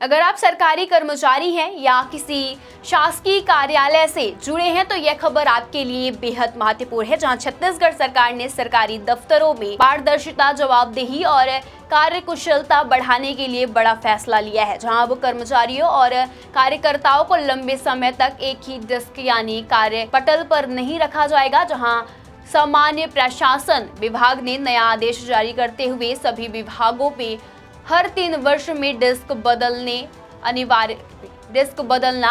अगर आप सरकारी कर्मचारी हैं या किसी शासकीय कार्यालय से जुड़े हैं तो यह खबर आपके लिए बेहद महत्वपूर्ण है, जहां छत्तीसगढ़ सरकार ने सरकारी दफ्तरों में पारदर्शिता, जवाबदेही और कार्यकुशलता बढ़ाने के लिए बड़ा फैसला लिया है। जहां अब कर्मचारियों और कार्यकर्ताओं को लंबे समय तक एक ही डेस्क यानी कार्यपटल पर नहीं रखा जाएगा। जहां सामान्य प्रशासन विभाग ने नया आदेश जारी करते हुए सभी विभागों में हर 3 वर्ष में डेस्क बदलना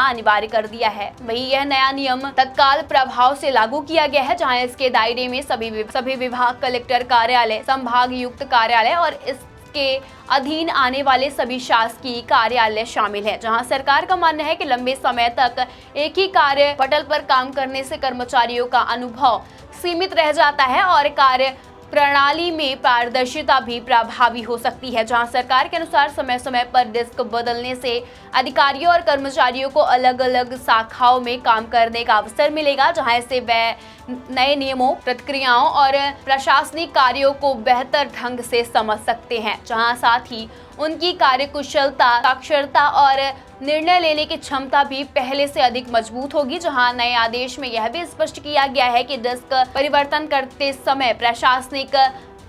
अनिवार्य कर दिया है। वहीं यह नया नियम तत्काल प्रभाव से लागू किया गया है, जहां इसके दायरे में सभी विभाग, कलेक्टर कार्यालय, संभागायुक्त कार्यालय और इसके अधीन आने वाले सभी शासकीय कार्यालय शामिल हैं। जहां सरकार का मानना है कि लंबे समय तक एक ही कार्यपटल पर काम करने से कर्मचारियों का अनुभव सीमित रह जाता है और कार्य प्रणाली में पारदर्शिता भी प्रभावी हो सकती है। जहां सरकार के अनुसार समय समय पर डेस्क बदलने से अधिकारियों और कर्मचारियों को अलग अलग शाखाओं में काम करने का अवसर मिलेगा, जहां इससे वह नए नियमों, प्रक्रियाओं और प्रशासनिक कार्यों को बेहतर ढंग से समझ सकते हैं। जहां साथ ही उनकी कार्यकुशलता, साक्षरता और निर्णय लेने की क्षमता भी पहले से अधिक मजबूत होगी। जहां नए आदेश में यह भी स्पष्ट किया गया है कि डेस्क परिवर्तन करते समय प्रशासनिक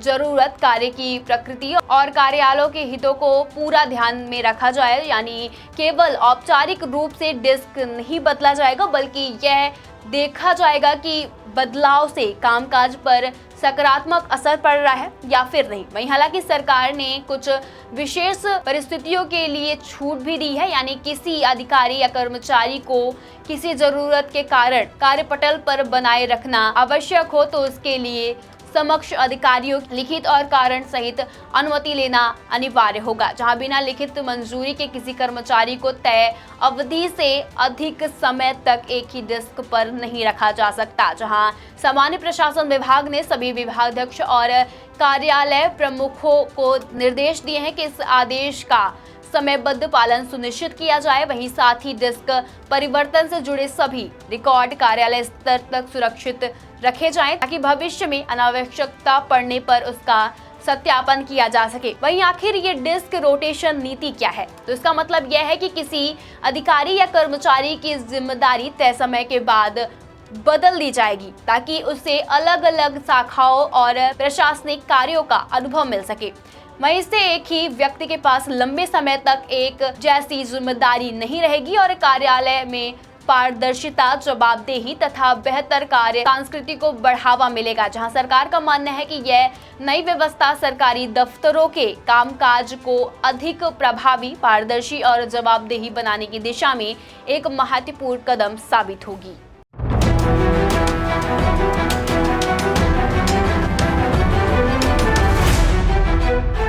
जरूरत, कार्य की प्रकृति और कार्यालयों के हितों को पूरा ध्यान में रखा जाए। यानी केवल औपचारिक रूप से डेस्क नहीं बदला जाएगा, बल्कि यह देखा जाएगा कि बदलाव से कामकाज पर सकारात्मक असर पड़ रहा है या फिर नहीं। वहीं हालांकि सरकार ने कुछ विशेष परिस्थितियों के लिए छूट भी दी है, यानी किसी अधिकारी या कर्मचारी को किसी जरूरत के कारण कार्यपटल पर बनाए रखना आवश्यक हो तो उसके लिए समक्ष अधिकारियों लिखित और कारण सहित अनुमति लेना अनिवार्य होगा। जहां बिना लिखित मंजूरी के किसी कर्मचारी को तय अवधि से अधिक समय तक एक ही डेस्क पर नहीं रखा जा सकता। जहां सामान्य प्रशासन विभाग ने सभी विभागाध्यक्ष और कार्यालय प्रमुखों को निर्देश दिए हैं कि इस आदेश का समयबद्ध पालन सुनिश्चित किया जाए। वहीं साथ ही डेस्क परिवर्तन से जुड़े सभी रिकॉर्ड कार्यालय स्तर तक सुरक्षित रखे जाएं, ताकि भविष्य में अनावश्यकता पड़ने पर उसका सत्यापन किया जा सके। वहीं आखिर ये डेस्क रोटेशन नीति क्या है? तो इसका मतलब यह है कि किसी अधिकारी या कर्मचारी की जिम्मेदारी तय समय के बाद बदल दी जाएगी, ताकि उसे अलग अलग शाखाओं और प्रशासनिक कार्यों का अनुभव मिल सके। वहीं से एक ही व्यक्ति के पास लंबे समय तक एक जैसी जिम्मेदारी नहीं रहेगी और कार्यालय में पारदर्शिता, जवाबदेही तथा बेहतर कार्य संस्कृति को बढ़ावा मिलेगा। जहां सरकार का मानना है कि यह नई व्यवस्था सरकारी दफ्तरों के कामकाज को अधिक प्रभावी, पारदर्शी और जवाबदेही बनाने की दिशा में एक महत्वपूर्ण कदम साबित होगी।